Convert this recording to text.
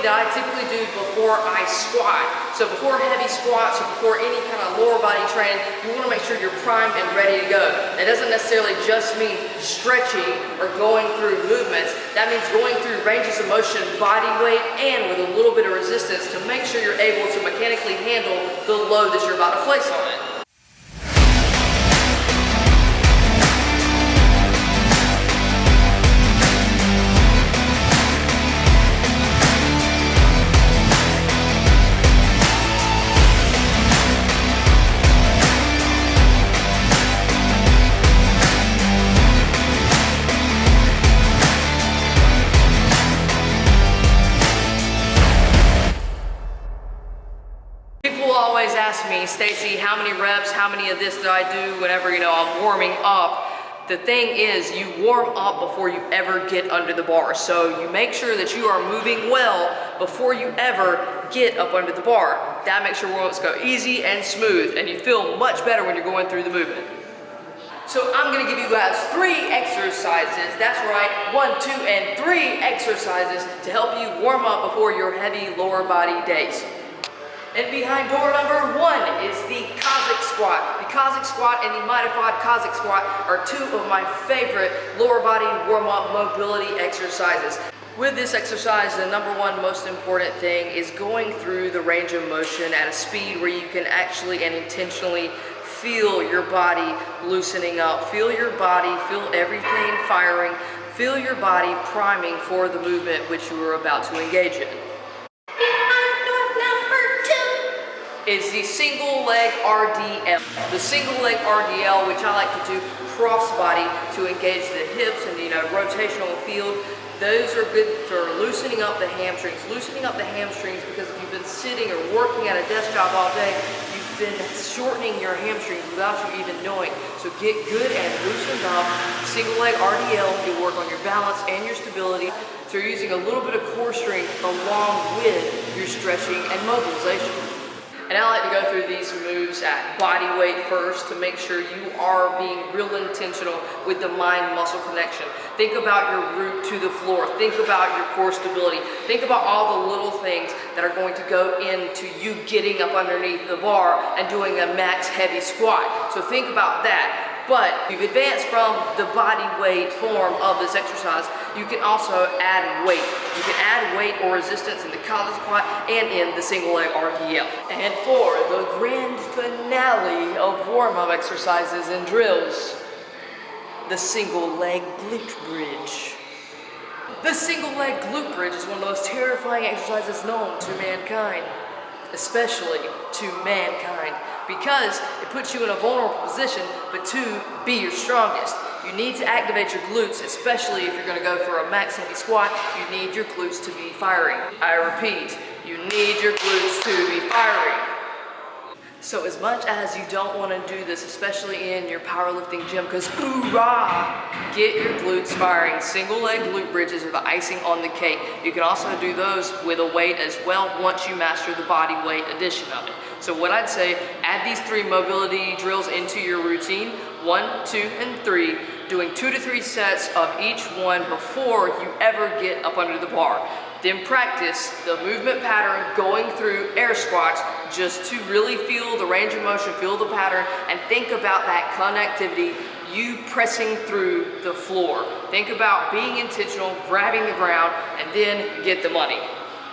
that I typically do before I squat. So before heavy squats or before any kind of lower body training, you want to make sure you're primed and ready to go. That doesn't necessarily just mean stretching or going through movements. That means going through ranges of motion, body weight, and with a little bit of resistance to make sure you're able to mechanically handle the load that you're about to place on it. People always ask me, Stacy, how many reps, how many of this did I do whenever, I'm warming up. The thing is, you warm up before you ever get under the bar. So you make sure that you are moving well before you ever get up under the bar. That makes your warm-ups go easy and smooth, and you feel much better when you're going through the movement. So I'm gonna give you guys 3 exercises, that's right, 1, 2, and 3 exercises to help you warm up before your heavy lower body days. And behind door number 1 is the Cossack Squat. The Cossack Squat and the modified Cossack Squat are 2 of my favorite lower body warm-up mobility exercises. With this exercise, the number 1 most important thing is going through the range of motion at a speed where you can actually and intentionally feel your body loosening up. Feel your body, feel everything firing, feel your body priming for the movement which you are about to engage in. Is the single leg RDL. The single leg RDL, which I like to do cross body to engage the hips and rotational field. Those are good for loosening up the hamstrings. Loosening up the hamstrings because if you've been sitting or working at a desk job all day, you've been shortening your hamstrings without you even knowing. So get good and loosened up. Single leg RDL, you'll work on your balance and your stability. So you're using a little bit of core strength along with your stretching and mobilization. And I like to go through these moves at body weight first to make sure you are being real intentional with the mind-muscle connection. Think about your root to the floor. Think about your core stability. Think about all the little things that are going to go into you getting up underneath the bar and doing a max heavy squat. So think about that. But you've advanced from the body weight form of this exercise, you can also add weight. You can add weight or resistance in the Cossack Squat and in the single leg RDL. And for the grand finale of warm-up exercises and drills, the single leg glute bridge. The single leg glute bridge is one of the most terrifying exercises known to mankind, especially to mankind, because it puts you in a vulnerable position, but to be your strongest. You need to activate your glutes, especially if you're gonna go for a max heavy squat, you need your glutes to be firing. I repeat, you need your glutes to be firing. So as much as you don't want to do this, especially in your powerlifting gym, because hoorah, get your glutes firing. Single leg glute bridges are the icing on the cake. You can also do those with a weight as well once you master the body weight addition of it. So what I'd say, add these 3 mobility drills into your routine, 1, 2, and 3, doing 2 to 3 sets of each one before you ever get up under the bar. Then practice the movement pattern going through air squats just to really feel the range of motion, feel the pattern, and think about that connectivity, you pressing through the floor. Think about being intentional, grabbing the ground, and then get the money.